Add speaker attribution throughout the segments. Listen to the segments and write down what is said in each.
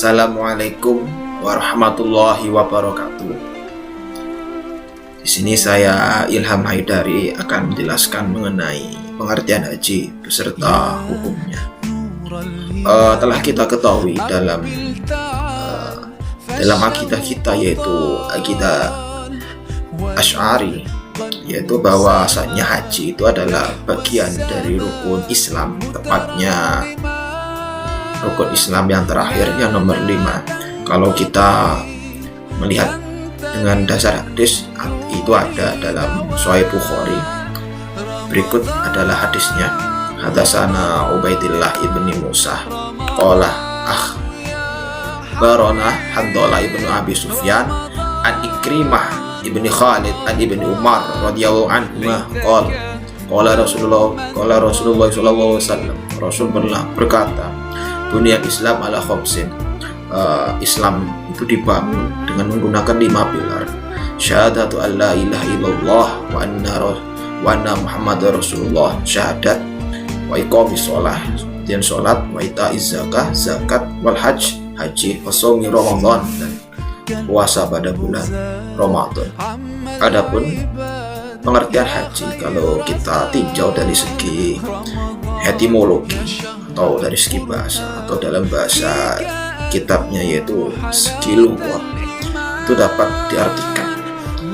Speaker 1: Assalamualaikum warahmatullahi wabarakatuh. Di sini saya Ilham Haidari akan menjelaskan mengenai pengertian haji beserta hukumnya. Telah kita ketahui dalam akidah kita, yaitu akidah Asy'ari, yaitu bahwasanya haji itu adalah bagian dari rukun Islam, tepatnya rukun Islam yang terakhir, yang nomor 5. Kalau kita melihat dengan dasar hadis, itu ada dalam Sahih Bukhari. Berikut adalah hadisnya. Hadatsana Ubaidillah ibni Musa qala akhbarana Handalah ibnu Abi Sufyan an Ikrimah ibni Khalid an ibni Umar radhiyallahu anhu qala Rasulullah sallallahu alaihi wasallam, Rasul berkata, dunia Islam ala khamsin, Islam itu dibangun dengan menggunakan 5 pilar. Syahadatu an la ilaha illallah wa anna Muhammadar Rasulullah, syahadat, wa iqamis shalah, dan salat, wa itaiz zakah, zakat, wal haji, wa shaumi Ramadan, dan puasa pada bulan Ramadan. Adapun pengertian haji, kalau kita tinjau dari segi etimologi atau dari segi bahasa, atau dalam bahasa kitabnya yaitu segi lughah, itu dapat diartikan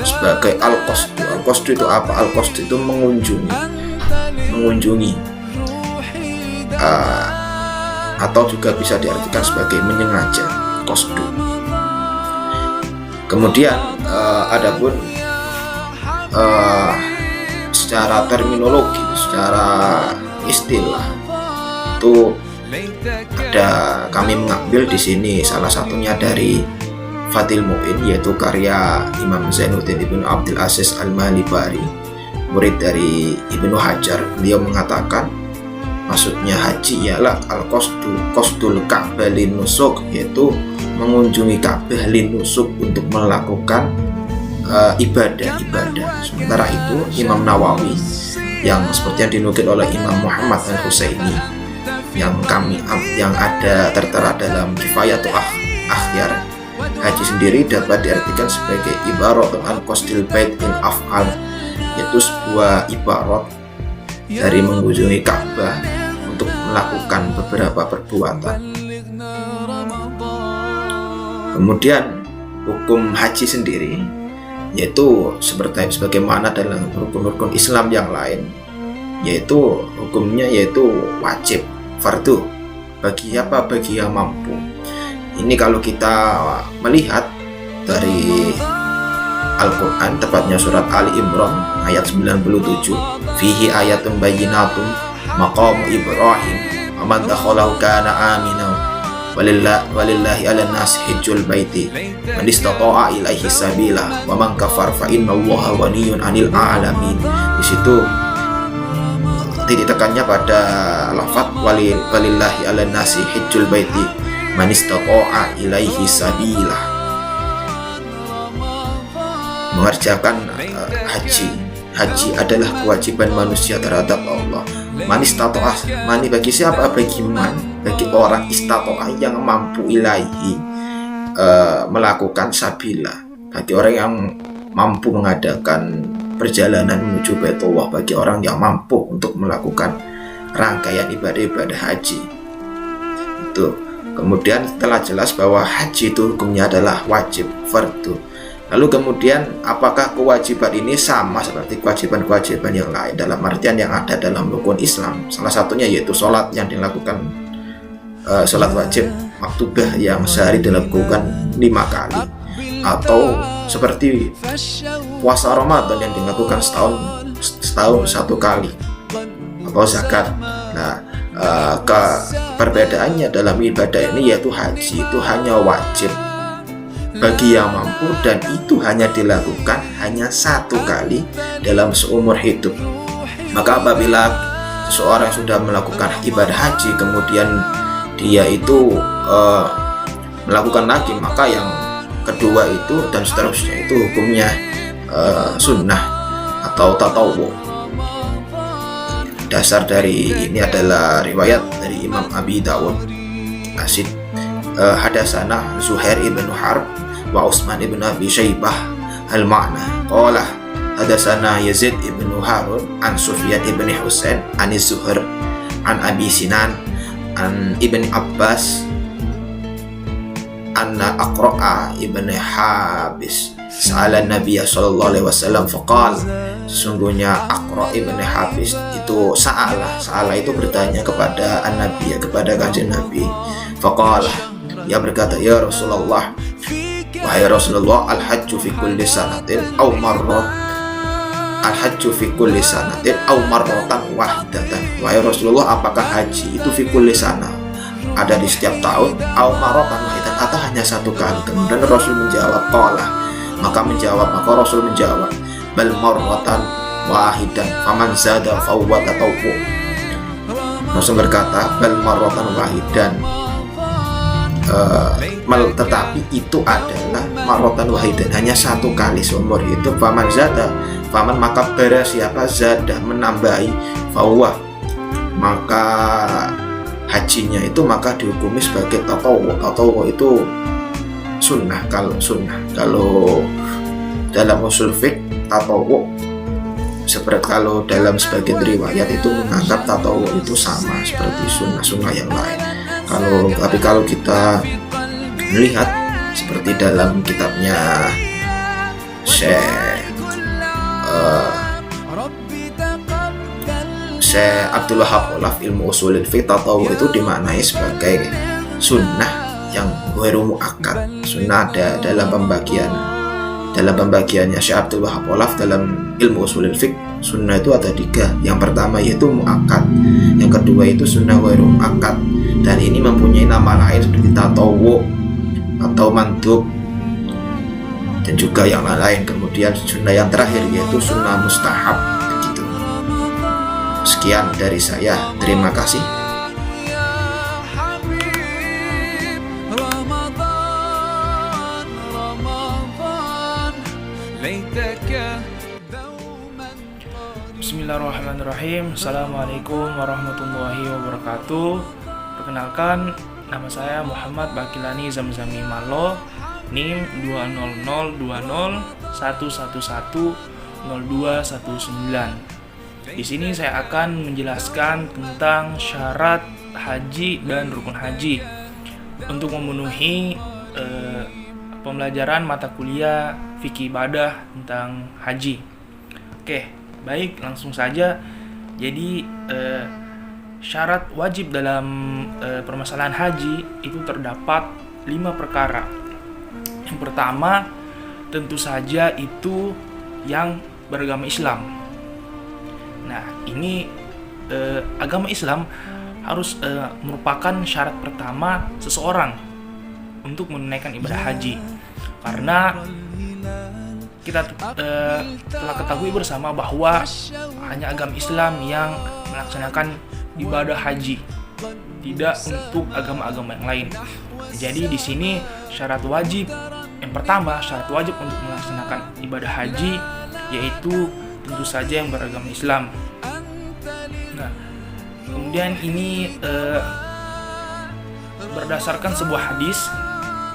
Speaker 1: sebagai al-qasdu. Al-qasdu itu apa? Al-qasdu itu mengunjungi, atau juga bisa diartikan sebagai menyengaja, qasdu. Kemudian adapun secara terminologi, secara istilah, itu kami mengambil di sini salah satunya dari Fathul Mu'in, yaitu karya Imam Zainuddin Ibnu Abdul Aziz Al-Malibari, murid dari Ibnu Hajar. Beliau mengatakan maksudnya haji ialah qasdul Ka'bah linusuk, yaitu mengunjungi Ka'bah linusuk, untuk melakukan ibadah. Sementara itu Imam Nawawi, yang seperti yang dinukil oleh Imam Muhammad Al-Husaini, yang ada tertera dalam Kifayatul Akhyar, haji sendiri dapat diartikan sebagai ibaratun an qasdil bait in af'al, yaitu sebuah ibarat dari mengunjungi Ka'bah untuk melakukan beberapa perbuatan. Kemudian hukum haji sendiri, yaitu sebagaimana dalam rukun-rukun Islam yang lain, yaitu hukumnya yaitu wajib, fardu, bagi yang mampu. Ini kalau kita melihat dari Al-Quran, tepatnya surat Ali Imran ayat 97, fihi ayatun bayyinatun maqamu Ibrahim wa man dakhalahu kana aminan walillahi 'alan nasi hajjul baiti man istata'a ilaihi sabila wa man kafar fa innallaha ghaniyyun 'anil 'alamin. Di situ titik tekannya pada lafaz walillahi 'alan nasi hajjul baiti man istata'a ilaihi sabila, mengerjakan haji adalah kewajiban manusia terhadap Allah. Man istata'a, mani bagi siapa? Bagi orang istata'a yang mampu, ilaihi, melakukan sabila, bagi orang yang mampu mengadakan perjalanan menuju Baitullah, bagi orang yang mampu untuk melakukan rangkaian ibadah haji. Itu. Kemudian telah jelas bahwa haji itu hukumnya adalah wajib, fardu. Lalu kemudian apakah kewajiban ini sama seperti kewajiban-kewajiban yang lain, dalam artian yang ada dalam rukun Islam? Salah satunya yaitu sholat yang dilakukan, sholat wajib maktubah yang sehari dilakukan 5 kali, atau seperti puasa Ramadan yang dilakukan setahun 1 kali, atau zakat. Nah, perbedaannya dalam ibadah ini yaitu haji itu hanya wajib bagi yang mampu, dan itu hanya dilakukan 1 kali dalam seumur hidup. Maka apabila seseorang sudah melakukan ibadah haji, kemudian dia itu melakukan lagi, maka yang kedua itu dan seterusnya itu hukumnya sunnah atau tatawwu. Dasar dari ini adalah riwayat dari Imam Abi Dawud, Hadatsana Zuhair ibn Harb wa Utsman ibn Abi Syaibah al-ma'na qala hadatsana Yazid ibn Harun an Sufyan ibn Husain an Zuhair an Abi Sinan an Ibn Abbas anna Aqra'a ibn Habis sa'ala Nabi sallallahu alaihi wasallam faqal, sesungguhnya Aqra' ibn Habis itu sa'ala itu bertanya kepada An-Nabi, kepada kanjeng Nabi. Faqala, ia berkata, ya Rasulullah, wahai Rasulullah, al-hajju fi kulli sanatin aw marrat, al-hajju fi kulli sanatin aw marratan wahidatan. Wahai Rasulullah, apakah haji itu fi kulli sana, ada di setiap tahun, aw marratan wahidatan, atau hanya satu kali? Kemudian Rasul menjawab, maka Rasul menjawab, bal marratan wahidan faman zada fawwa tatawwu. Rasul berkata, bal marratan wahidan, tetapi itu adalah marratan wahidan, hanya satu kali seumur hidup. Faman zada, faman maka barang siapa zada menambahi, fawwa maka hajinya itu maka dihukumi sebagai tatawwu. Tatawwu itu sunnah. Kalau dalam usul fiqh, tatawwu seperti kalau dalam sebagian riwayat itu menganggap tatawwu itu sama seperti sunnah yang lain. Tapi kalau kita melihat seperti dalam kitabnya Syekh Abdul Wahab Olaf ilmu usulil fiqh, tatawwu itu dimaknai sebagai sunnah yang ghairu muakkad. Sunnah ada dalam pembagiannya Syekh Abdul Wahab Olaf dalam ilmu usulil fiqh, sunnah itu ada 3. Yang pertama yaitu muakkad, yang kedua itu sunnah ghairu muakkad, dan ini mempunyai nama lain seperti tatawwu atau mandub dan juga yang lain. Kemudian sunnah yang terakhir yaitu sunnah mustahab. Begitu. Sekian dari saya, terima kasih.
Speaker 2: Bismillahirrahmanirrahim. Assalamualaikum warahmatullahi wabarakatuh. Perkenalkan, nama saya Muhammad Bakilani Zamzami Malo, NIM 20021110119. Di sini saya akan menjelaskan tentang syarat haji dan rukun haji untuk memenuhi pembelajaran mata kuliah fikih ibadah tentang haji. Oke, baik, langsung saja. Jadi syarat wajib dalam permasalahan haji itu terdapat 5 perkara. Yang pertama, tentu saja itu yang beragama Islam. Nah, ini agama Islam harus merupakan syarat pertama seseorang untuk menunaikan ibadah haji. Karena kita telah ketahui bersama bahwa hanya agama Islam yang melaksanakan ibadah haji, tidak untuk agama-agama yang lain. Jadi di sini syarat wajib yang pertama, syarat wajib untuk melaksanakan ibadah haji yaitu tentu saja yang beragama Islam. Nah, kemudian ini berdasarkan sebuah hadis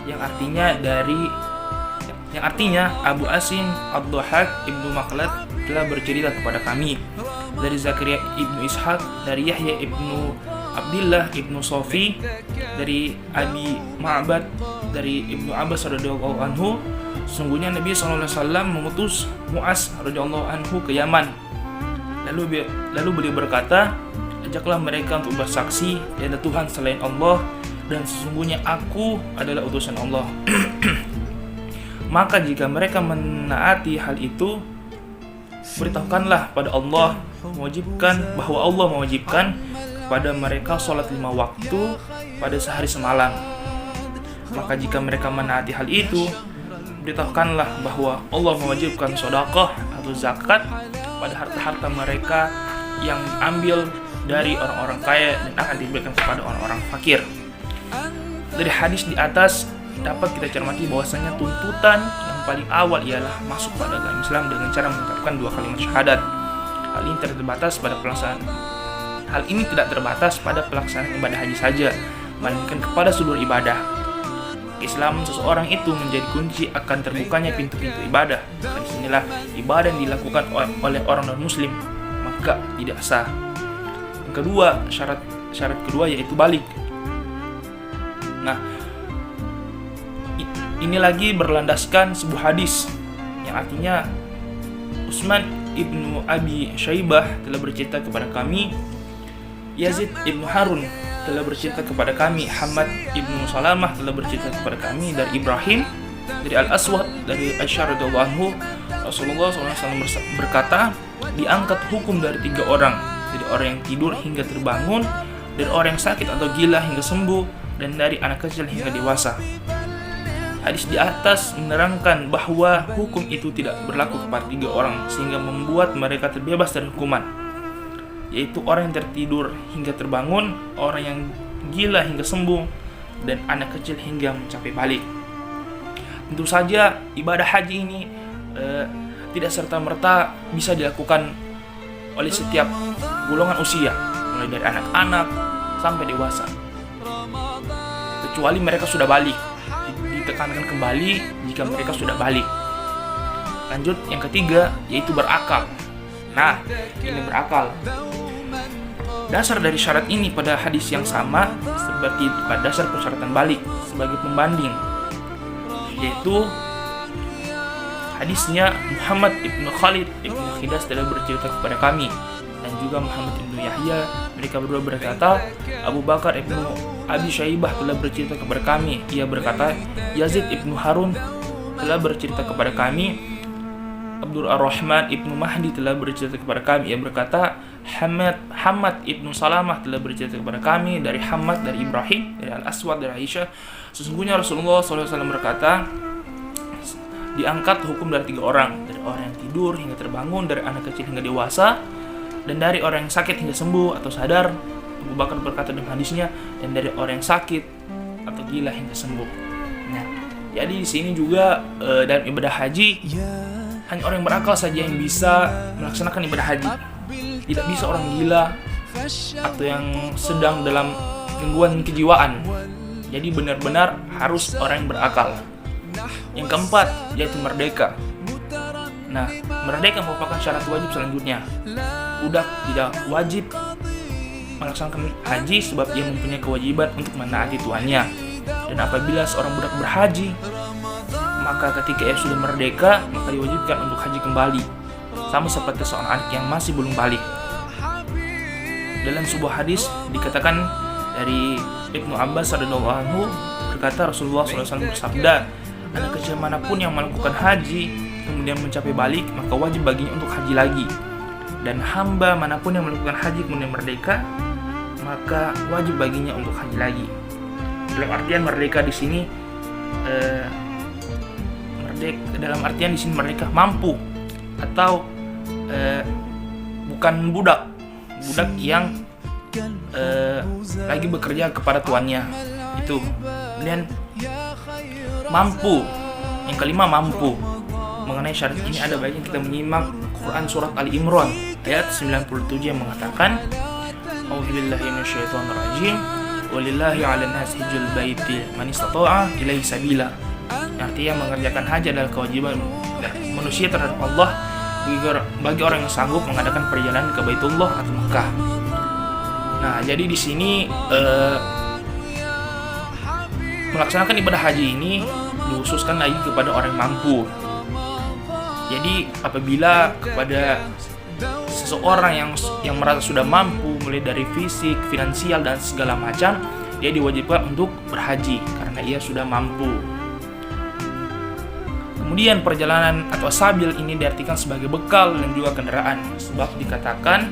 Speaker 2: yang artinya Abu Asim Ad-Dhahhak Ibnu Makhlad telah bercerita kepada kami dari Zakaria Ibnu Ishaq, dari Yahya Ibnu Abdillah Ibnu Sofi, dari Abi Ma'bad, dari Ibnu Abbas radhiyallahu anhu, sesungguhnya Nabi SAW mengutus Mu'az radhiyallahu anhu ke Yaman. Lalu beliau berkata, ajaklah mereka untuk bersaksi tiada Tuhan selain Allah dan sesungguhnya aku adalah utusan Allah. Maka jika mereka menaati hal itu, beritahukanlah pada Allah bahwa Allah mewajibkan kepada mereka sholat 5 waktu pada sehari semalam. Maka jika mereka menaati hal itu, beritahukanlah bahwa Allah mewajibkan sedekah atau zakat pada harta-harta mereka yang ambil dari orang-orang kaya dan akan diberikan kepada orang-orang fakir. Dari hadis di atas dapat kita cermati bahwasanya tuntutan yang paling awal ialah masuk pada agama Islam dengan cara mengucapkan 2 kalimat syahadat. Hal ini tidak terbatas pada pelaksanaan ibadah haji saja, melainkan kepada seluruh ibadah. keislaman seseorang itu menjadi kunci akan terbukanya pintu-pintu ibadah. Maka disinilah ibadah yang dilakukan oleh orang non-muslim maka tidak sah. Yang kedua, syarat kedua yaitu balik. Nah, ini lagi berlandaskan sebuah hadis yang artinya Utsman ibnu Abi Syaibah telah bercerita kepada kami, Yazid ibnu Harun telah bercerita kepada kami, Hamad ibnu Salamah telah bercerita kepada kami dari Ibrahim, dari Al-Aswad, dari Aisyah radhiyallahu anhu, Rasulullah SAW berkata, diangkat hukum dari 3 orang, dari orang yang tidur hingga terbangun, dari orang yang sakit atau gila hingga sembuh, dan dari anak kecil hingga dewasa. Hadis di atas menerangkan bahwa hukum itu tidak berlaku kepada 3 orang sehingga membuat mereka terbebas dari hukuman, yaitu orang yang tertidur hingga terbangun, orang yang gila hingga sembuh, dan anak kecil hingga mencapai balik. Tentu saja ibadah haji ini tidak serta-merta bisa dilakukan oleh setiap golongan usia, mulai dari anak-anak sampai dewasa, kecuali mereka sudah balik. Ditekankan kembali jika mereka sudah balik. Lanjut, yang ketiga yaitu berakal. Nah, ini berakal. Dasar dari syarat ini pada hadis yang sama seperti pada dasar persyaratan balik sebagai pembanding, yaitu hadisnya Muhammad ibnu Khalid ibnu Khidas telah bercerita kepada kami, dan juga Muhammad ibnu Yahya, mereka berdua berkata, Abu Bakar ibnu Abi Syaibah telah bercerita kepada kami, ia berkata, Yazid ibnu Harun telah bercerita kepada kami, Abdul Ar-Rahman ibnu Mahdi telah bercerita kepada kami, ia berkata, Hamad ibnu Salamah telah bercerita kepada kami, dari Hamad, dari Ibrahim, dari Al-Aswad, dari Aisyah, sesungguhnya Rasulullah SAW berkata, diangkat hukum dari 3 orang, dari orang yang tidur hingga terbangun, dari anak kecil hingga dewasa, dan dari orang yang sakit hingga sembuh atau sadar. Abu Bakar berkata dalam hadisnya, dan dari orang yang sakit atau gila hingga sembuh. Nah, jadi di sini juga dalam ibadah haji hanya orang yang berakal saja yang bisa melaksanakan ibadah haji. Tidak bisa orang gila atau yang sedang dalam gangguan kejiwaan. Jadi benar-benar harus orang yang berakal. Yang keempat yaitu merdeka. Nah, merdeka merupakan syarat wajib selanjutnya. Budak tidak wajib melaksanakan haji sebab ia mempunyai kewajiban untuk menaati tuannya. Dan apabila seorang budak berhaji, maka ketika ia sudah merdeka, maka diwajibkan untuk haji kembali, sama seperti seorang anak yang masih belum balik. Dalam sebuah hadis dikatakan dari Ibnu Abbas radhiyallahu anhu berkata, Rasulullah SAW bersabda, anak kecil manapun yang melakukan haji kemudian mencapai balik, maka wajib baginya untuk haji lagi. Dan hamba manapun yang melakukan haji kemudian merdeka, maka wajib baginya untuk haji lagi. Dalam artian merdeka di sini merdeka mereka mampu atau bukan budak yang lagi bekerja kepada tuannya itu. Kemudian mampu. Yang kelima, mampu. Mengenai syarat ini ada baiknya kita menyimak Quran surat Ali Imran ayat 97 yang mengatakan, A'udzubillahi minasyaitonirrajim, walillahi 'alan nasi hajjul baiti man istata'a ilaihi sabila. Artinya mengerjakan haji adalah kewajiban manusia terhadap Allah bagi orang yang sanggup mengadakan perjalanan ke Baitullah atau Mekah. Nah, jadi di sini melaksanakan ibadah haji ini dikhususkan lagi kepada orang yang mampu. Jadi apabila kepada seseorang yang merasa sudah mampu mulai dari fisik, finansial dan segala macam, dia diwajibkan untuk berhaji karena ia sudah mampu. Kemudian perjalanan atau sabil ini diartikan sebagai bekal dan juga kendaraan, sebab dikatakan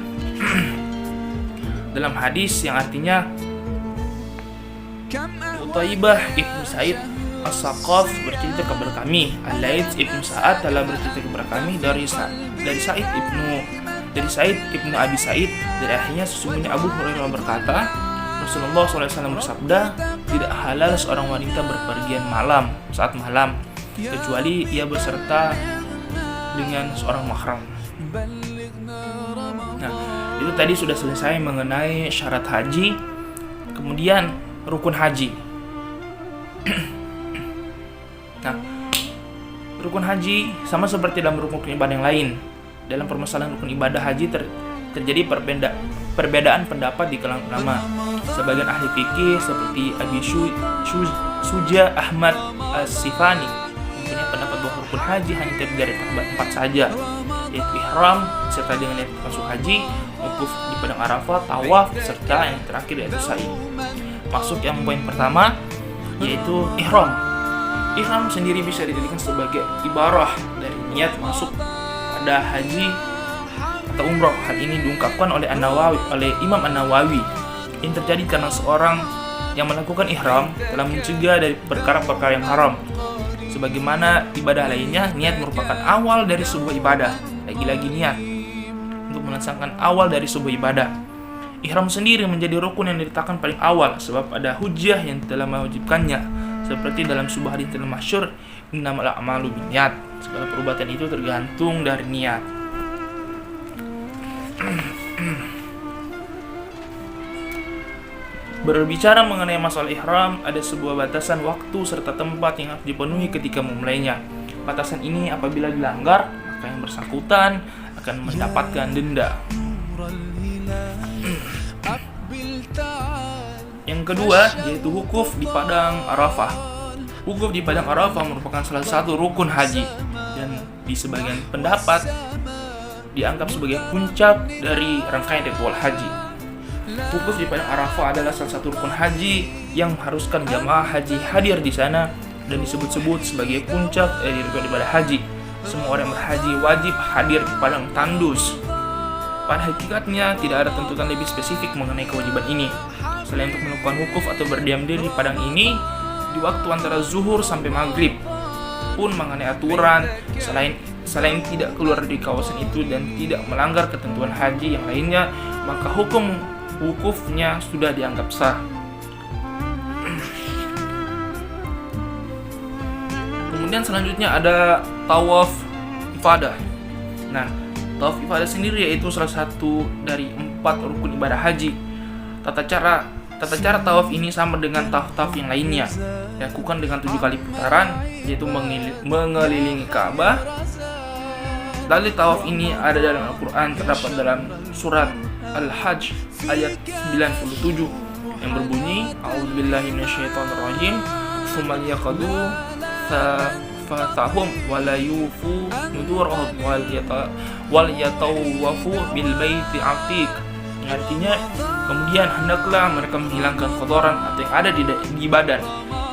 Speaker 2: dalam hadis yang artinya Utaibah ibnu Sa'id As-Saqaf bercerita kepada kami, Al-Laits ibnu Sa'ad telah bercerita kepada kami dari Sa'id ibnu Abi Sa'id, dari akhirnya sesungguhnya Abu Hurairah berkata, Rasulullah SAW bersabda, tidak halal seorang wanita berpergian saat malam kecuali ia beserta dengan seorang mahram. Nah, itu tadi sudah selesai mengenai syarat haji. Kemudian rukun haji. Rukun haji sama seperti dalam rukun ibadah yang lain. Dalam permasalahan rukun ibadah haji terjadi perbedaan pendapat di kalangan ulama. Sebagian ahli fikih seperti Abi Suja Ahmad As-Sifani mempunyai pendapat bahwa rukun haji hanya terdiri dari 4 saja, yaitu ihram serta dengan niat masuk haji, wukuf di padang Arafah, tawaf, serta yang terakhir yaitu sa'i. Masuk yang poin pertama, yaitu ihram. Ihram sendiri bisa dijadikan sebagai ibarah dari niat masuk pada haji atau umroh. Hal ini diungkapkan oleh Imam An-Nawawi. Ini terjadi karena seorang yang melakukan ihram telah mencegah dari perkara-perkara yang haram. Sebagaimana ibadah lainnya, niat merupakan awal dari sebuah ibadah. Lagi-lagi niat untuk melaksanakan awal dari sebuah ibadah. Ihram sendiri menjadi rukun yang diletakkan paling awal sebab ada hujjah yang telah mewajibkannya. Seperti dalam sebuah hadits yang masyhur, innamal a'malu binniyat. Segala perbuatan itu tergantung dari niat. Berbicara mengenai masalah ihram, ada sebuah batasan waktu serta tempat yang harus dipenuhi ketika memulainya. Batasan ini apabila dilanggar, maka yang bersangkutan akan mendapatkan denda. Yang kedua, yaitu wukuf di padang Arafah. Wukuf di padang Arafah merupakan salah satu rukun haji dan di sebagian pendapat dianggap sebagai puncak dari rangkaian ritual haji. Wukuf di padang Arafah adalah salah satu rukun haji yang mengharuskan jamaah haji hadir di sana dan disebut-sebut sebagai puncak dari ritual ibadah haji. Semua orang berhaji wajib hadir di padang tandus. Pada hakikatnya tidak ada tuntutan lebih spesifik mengenai kewajiban ini. Selain untuk melakukan wukuf atau berdiam diri di padang ini di waktu antara zuhur sampai maghrib. Pun mengenai aturan selain tidak keluar dari kawasan itu dan tidak melanggar ketentuan haji yang lainnya, maka hukum wukufnya sudah dianggap sah. Kemudian selanjutnya ada tawaf ifadah. Nah, tawaf ifadah sendiri yaitu salah satu dari 4 rukun ibadah haji. Tata cara tawaf ini sama dengan tawaf yang lainnya. Dilakukan dengan 7 kali putaran, yaitu mengelilingi Ka'bah. Dalil tawaf ini ada dalam Al-Quran, terdapat dalam surat Al-Hajj ayat 97 yang berbunyi, A'udzubillahi minasyaitonirrajim, tsumma liyaqdu fatahum wa la yufu nudurahum wal yatawafu bil baiti atiq. Artinya, kemudian hendaklah mereka menghilangkan kotoran atau yang ada di badan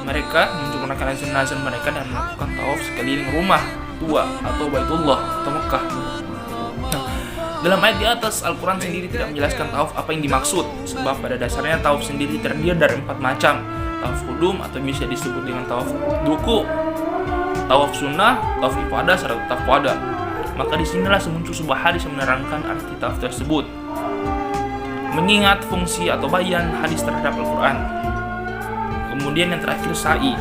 Speaker 2: mereka, menyempurnakan azan-azan mereka dan melakukan tawaf sekeliling rumah tua atau Baitullah atau Mekah. Dalam ayat di atas, Al-Quran sendiri tidak menjelaskan tawaf apa yang dimaksud, sebab pada dasarnya tawaf sendiri terdiri dari 4 macam. Tawaf qudum atau bisa disebut dengan tawaf duku, tawaf sunnah, tawaf ifadah, serta tawaf wada. Maka disinilah muncul sebuah hadis yang menerangkan arti tawaf tersebut, mengingat fungsi atau bayan hadis terhadap Al-Quran. Kemudian yang terakhir sa'i.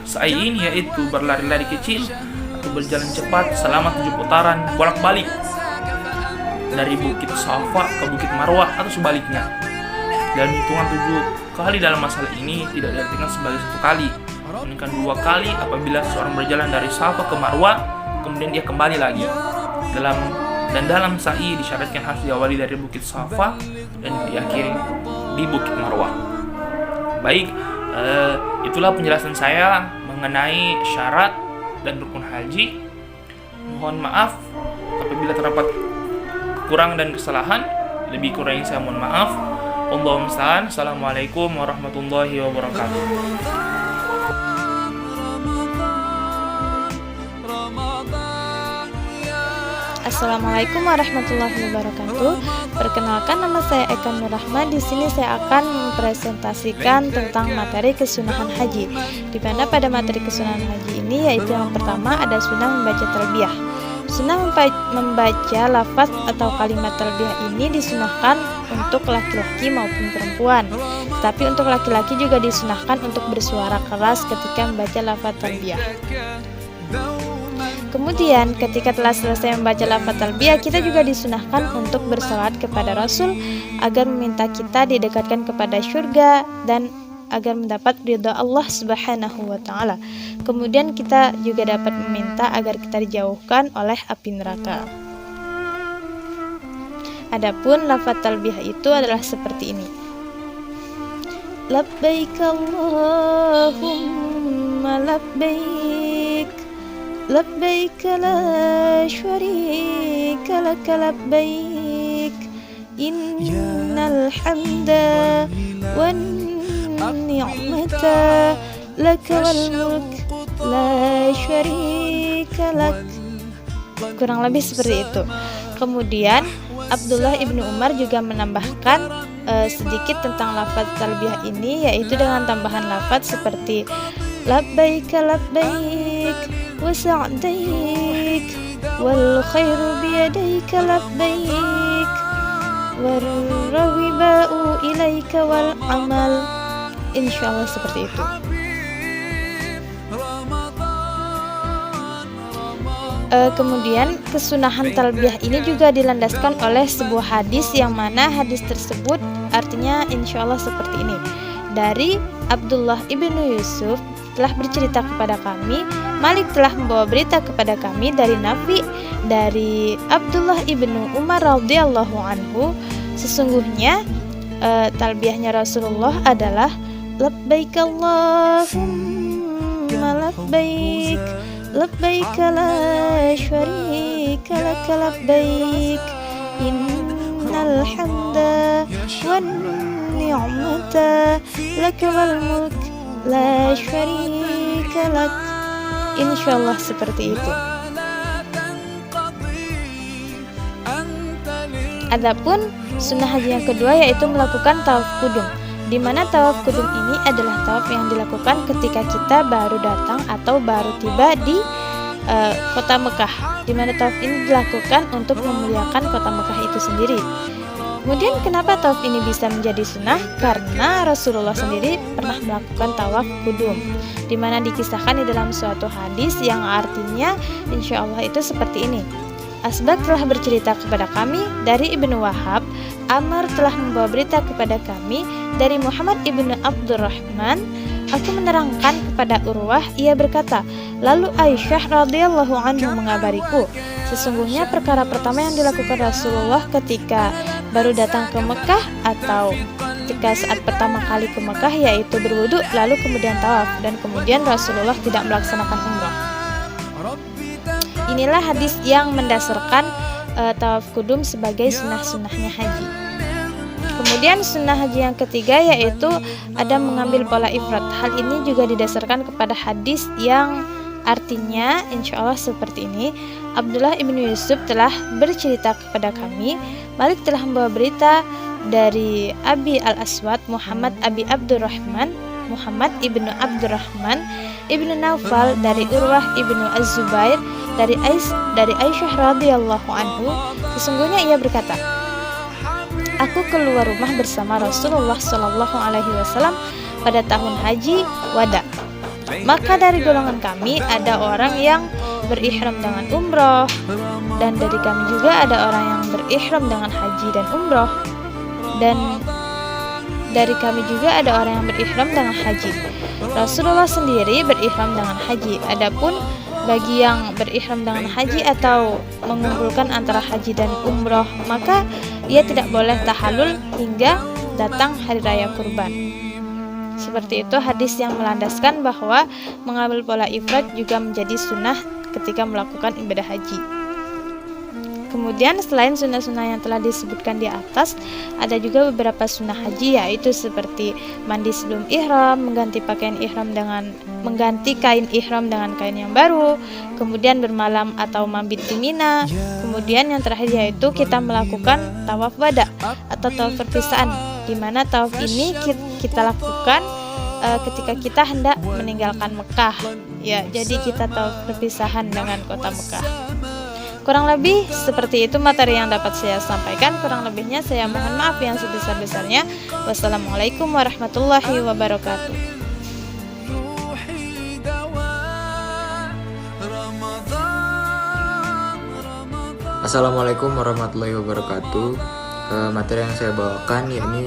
Speaker 2: Sa'i ini yaitu berlari-lari kecil atau berjalan cepat selama 7 putaran bolak-balik dari Bukit Safa ke Bukit Marwah atau sebaliknya. Dan hitungan 7 kali dalam masalah ini tidak diartikan sebagai 1 kali, melainkan 2 kali apabila seorang berjalan dari Safa ke Marwah kemudian dia kembali lagi. Dalam sa'i disyaratkan harus diawali dari Bukit Safa dan diakhiri di Bukit Marwah. Baik, itulah penjelasan saya mengenai syarat dan rukun haji. Mohon maaf apabila terdapat kurang dan kesalahan. Lebih kurang saya mohon maaf. Allahumma musta'an. Assalamualaikum warahmatullahi wabarakatuh.
Speaker 3: Assalamualaikum warahmatullahi wabarakatuh. Perkenalkan, nama saya Eka Nur Rahma. Di sini saya akan mempresentasikan tentang materi kesunahan haji. Di mana pada materi kesunahan haji ini yaitu yang pertama ada sunnah membaca talbiyah. Sunnah membaca lafaz atau kalimat talbiyah ini disunahkan untuk laki-laki maupun perempuan. Tetapi untuk laki-laki juga disunahkan untuk bersuara keras ketika membaca lafaz talbiyah. Kemudian ketika telah selesai membaca lafaz talbiyah, kita juga disunahkan untuk bersalawat kepada Rasul agar meminta kita didekatkan kepada syurga dan agar mendapat ridha Allah Subhanahu wa taala. Kemudian kita juga dapat meminta agar kita dijauhkan oleh api neraka. Adapun lafaz talbiyah itu adalah seperti ini. Labbaik Allahumma labbaik, labbaik la syarika lak labbaik, innal hamda wan ni'mata lak wal mulk la syarika lak. Kurang lebih seperti itu. Kemudian Abdullah ibnu Umar juga menambahkan sedikit tentang lafaz talbiyah ini, yaitu dengan tambahan lafaz seperti labbaik labbaik wa sa'daik wal khairu biyadaika labbaik war rawiba'u ilaika wal amal. Insyaallah seperti itu. Kemudian kesunahan talbiyah ini juga dilandaskan oleh sebuah hadis, yang mana hadis tersebut artinya insyaallah seperti ini. Dari Abdullah ibnu Yusuf telah bercerita kepada kami, Malik telah membawa berita kepada kami dari Nafi, dari Abdullah ibnu Umar radhiyallahu anhu, sesungguhnya talbiyahnya Rasulullah adalah labbaik Allahumma labbaik, labbaik la syarika lak labbaik, innal hamda wan ni'mata lak wal mulk la syarika lak. Insyaallah seperti itu. Adapun sunnah haji yang kedua yaitu melakukan tawaf kudum, di mana tawaf kudum ini adalah tawaf yang dilakukan ketika kita baru datang atau baru tiba di kota Mekah, di mana tawaf ini dilakukan untuk memuliakan kota Mekah itu sendiri. Kemudian kenapa tawaf ini bisa menjadi sunnah? Karena Rasulullah sendiri pernah melakukan tawaf kudum, di mana dikisahkan di dalam suatu hadis yang artinya insya Allah itu seperti ini. Asbaq telah bercerita kepada kami dari Ibnu Wahab, Amr telah membawa berita kepada kami dari Muhammad ibnu Abdurrahman. Aku menerangkan kepada Urwah, ia berkata, lalu Aisyah radhiyallahu anhu mengabariku, sesungguhnya perkara pertama yang dilakukan Rasulullah ketika baru datang ke Mekah atau ketika saat pertama kali ke Mekah yaitu berwudu, lalu kemudian tawaf, dan kemudian Rasulullah tidak melaksanakan umrah. Inilah hadis yang mendasarkan tawaf kudum sebagai sunnah-sunnahnya haji. Kemudian sunnah haji yang ketiga yaitu ada mengambil pola ifrat. Hal ini juga didasarkan kepada hadis yang artinya insya Allah seperti ini. Abdullah ibnu Yusuf telah bercerita kepada kami, Malik telah membawa berita dari Abi al-Aswad Muhammad Abi Abdurrahman, Muhammad ibnu Abdurrahman ibnu Naufal dari Urwah ibnu Az-Zubair dari Aisyah radhiyallahu anhu, sesungguhnya ia berkata, aku keluar rumah bersama Rasulullah Shallallahu alaihi wasallam pada tahun haji wada. Maka dari golongan kami ada orang yang berihram dengan umroh, dan dari kami juga ada orang yang berihram dengan haji dan umroh, dan dari kami juga ada orang yang berihram dengan haji. Rasulullah sendiri berihram dengan haji. Adapun bagi yang berihram dengan haji atau mengumpulkan antara haji dan umroh, maka ia tidak boleh tahallul hingga datang hari raya kurban. Seperti itu hadis yang melandaskan bahwa mengambil pola ifrat juga menjadi sunnah ketika melakukan ibadah haji. Kemudian selain sunnah-sunnah yang telah disebutkan di atas, ada juga beberapa sunnah haji, yaitu seperti mandi sebelum ihram, mengganti kain ihram dengan kain yang baru, kemudian bermalam atau mabit di Mina. Kemudian yang terakhir yaitu kita melakukan tawaf wada atau tawaf perpisahan, di mana tawaf ini kita lakukan ketika kita hendak meninggalkan Mekah. Ya, jadi kita tawaf perpisahan dengan kota Mekah. Kurang lebih seperti itu materi yang dapat saya sampaikan. Kurang lebihnya saya mohon maaf yang sebesar-besarnya. Wassalamualaikum warahmatullahi wabarakatuh.
Speaker 4: Assalamualaikum warahmatullahi wabarakatuh. Materi yang saya bawakan yakni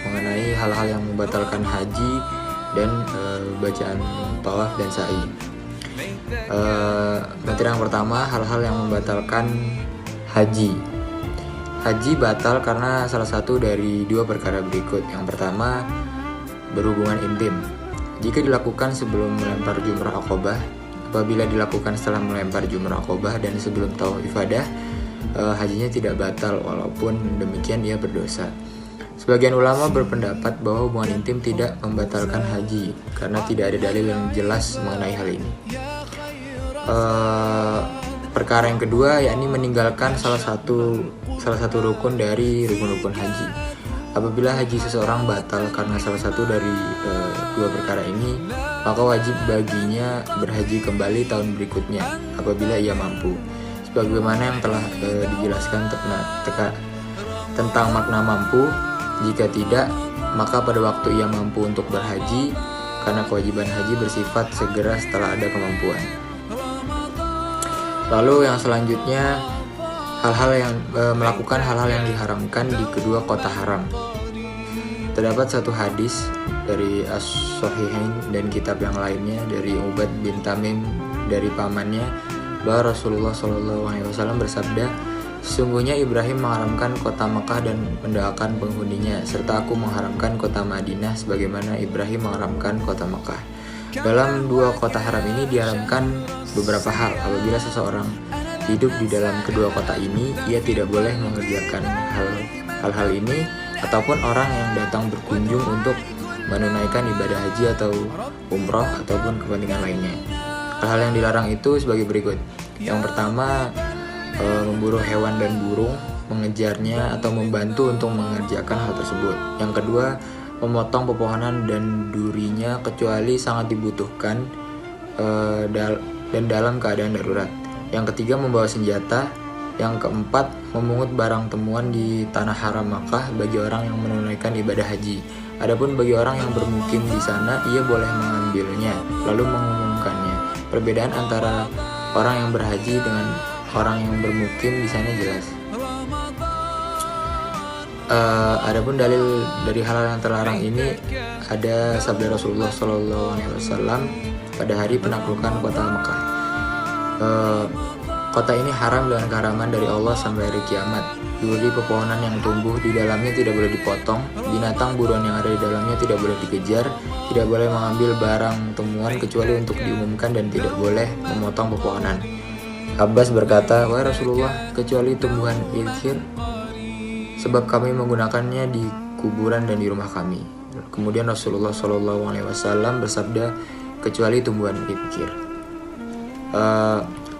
Speaker 4: mengenai hal-hal yang membatalkan haji dan bacaan tawaf dan sa'i. Materi yang pertama, hal-hal yang membatalkan haji. Haji batal karena salah satu dari dua perkara berikut. Yang pertama, berhubungan intim. Jika dilakukan sebelum melempar jumrah Aqobah, apabila dilakukan setelah melempar jumrah Aqobah dan sebelum tawaf ifadah, hajinya tidak batal, walaupun demikian ia berdosa. Sebagian ulama berpendapat bahwa hubungan intim tidak membatalkan haji karena tidak ada dalil yang jelas mengenai hal ini. Perkara yang kedua, yakni meninggalkan salah satu rukun dari rukun-rukun haji. Apabila haji seseorang batal karena salah satu dari dua perkara ini, maka wajib baginya berhaji kembali tahun berikutnya apabila ia mampu. Sebagaimana yang telah dijelaskan tentang makna mampu. Jika tidak, maka pada waktu ia mampu untuk berhaji, karena kewajiban haji bersifat segera setelah ada kemampuan. Lalu yang selanjutnya, melakukan hal-hal yang diharamkan di kedua kota haram. Terdapat satu hadis dari As-Sahihain dan kitab yang lainnya dari Ubad bin Tamim dari pamannya bahwa Rasulullah SAW bersabda, "Sesungguhnya Ibrahim mengharamkan kota Mekah dan mendoakan penghuninya, serta aku mengharamkan kota Madinah sebagaimana Ibrahim mengharamkan kota Mekah." Dalam dua kota haram ini diharamkan beberapa hal. Apabila seseorang hidup di dalam kedua kota ini, ia tidak boleh mengerjakan hal-hal ini, ataupun orang yang datang berkunjung untuk menunaikan ibadah haji atau umroh ataupun kepentingan lainnya. Hal-hal yang dilarang itu sebagai berikut. Yang pertama, memburu hewan dan burung, mengejarnya atau membantu untuk mengerjakan hal tersebut. Yang kedua, memotong pepohonan dan durinya kecuali sangat dibutuhkan dan dalam keadaan darurat. Yang ketiga, membawa senjata. Yang keempat, memungut barang temuan di tanah haram Makkah bagi orang yang menunaikan ibadah haji. Adapun bagi orang yang bermukim di sana, ia boleh mengambilnya lalu mengumumkannya. Perbedaan antara orang yang berhaji dengan orang yang bermukim di sana jelas. Adapun dalil dari hal yang terlarang ini ada sabda Rasulullah SAW pada hari penaklukan kota Mekah. Kota ini haram dengan keharaman dari Allah sampai hari kiamat. Duri pepohonan yang tumbuh di dalamnya tidak boleh dipotong, binatang buruan yang ada di dalamnya tidak boleh dikejar, tidak boleh mengambil barang temuan kecuali untuk diumumkan, dan tidak boleh memotong pepohonan. Abbas berkata, "Wahai Rasulullah, kecuali tumbuhan ilkir, sebab kami menggunakannya di kuburan dan di rumah kami." Kemudian Rasulullah SAW bersabda, "Kecuali tumbuhan ilkir."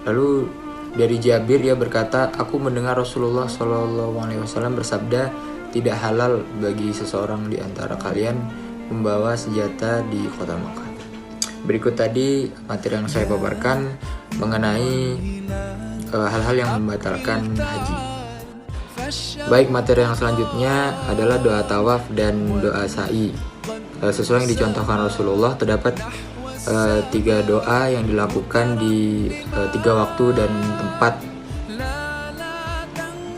Speaker 4: Lalu dari Jabir, ia berkata, "Aku mendengar Rasulullah SAW bersabda, tidak halal bagi seseorang di antara kalian membawa senjata di kota Makkah." Berikut tadi materi yang saya paparkan mengenai hal-hal yang membatalkan haji. Baik, materi yang selanjutnya adalah doa tawaf dan doa sa'i. Sesuai yang dicontohkan Rasulullah, terdapat 3 doa yang dilakukan di 3 waktu dan tempat.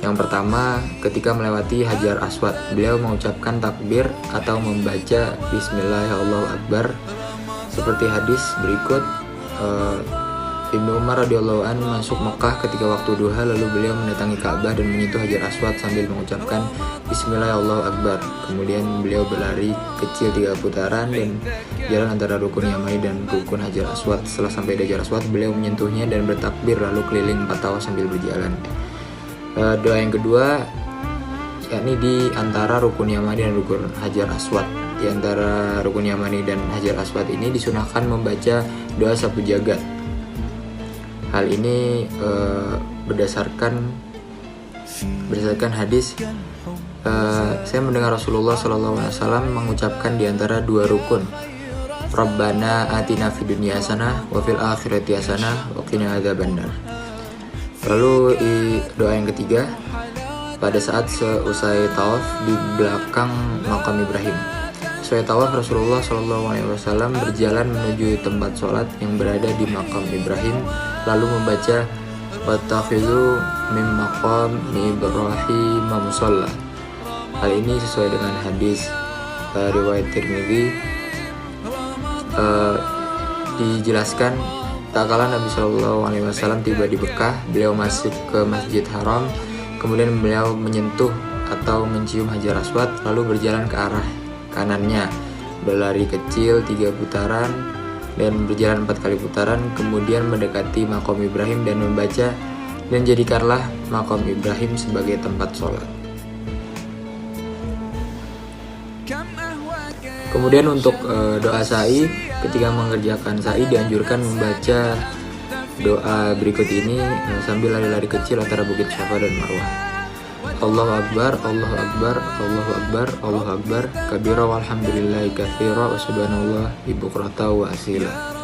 Speaker 4: Yang pertama, ketika melewati Hajar Aswad, beliau mengucapkan takbir atau membaca Bismillahirrahmanirrahim seperti hadis berikut. Ibnu Umar radhiyallahu anhu masuk Mekah ketika waktu duha, lalu beliau mendatangi Ka'bah dan menyentuh Hajar Aswad sambil mengucapkan Bismillahirrahmanirrahim. Kemudian beliau berlari kecil 3 putaran dan jalan antara rukun Yamani dan rukun Hajar Aswad. Setelah sampai di Hajar Aswad, beliau menyentuhnya dan bertakbir lalu keliling 4 tawaf sambil berjalan. Doa yang kedua yakni di antara rukun Yamani dan rukun Hajar Aswad. Di antara rukun Yamani dan Hajar Aswad ini disunahkan membaca doa sapu jagat. Hal ini berdasarkan hadis. Saya mendengar Rasulullah SAW mengucapkan di antara 2 rukun, Rabbana atina fid dunya hasanah wa fil akhirati hasanah wa qina adzabannar. Lalu doa yang ketiga, pada saat seusai tawaf di belakang makam Ibrahim. Sesuai tawaf, Rasulullah SAW berjalan menuju tempat sholat yang berada di makam Ibrahim, lalu membaca wattakhidhu min maqami Ibrahim musalla. Hal ini sesuai dengan hadis riwayat Tirmidzi dijelaskan, tak kala Nabi Shallallahu Alaihi Wasallam tiba di Mekah, beliau masuk ke Masjid Haram, kemudian beliau menyentuh atau mencium Hajar Aswad, lalu berjalan ke arah kanannya, berlari kecil 3 putaran dan berjalan 4 kali putaran, kemudian mendekati makam Ibrahim dan membaca, dan jadikanlah makam Ibrahim sebagai tempat sholat. Kemudian untuk doa sa'i, ketika mengerjakan sa'i dianjurkan membaca doa berikut ini sambil lari-lari kecil antara Bukit Syafa dan Marwah. Allahu Akbar, Allahu Akbar, Allahu Akbar, Allahu Akbar, kabira walhamdulillahi katsira wa subhanallah bukrata wa asila.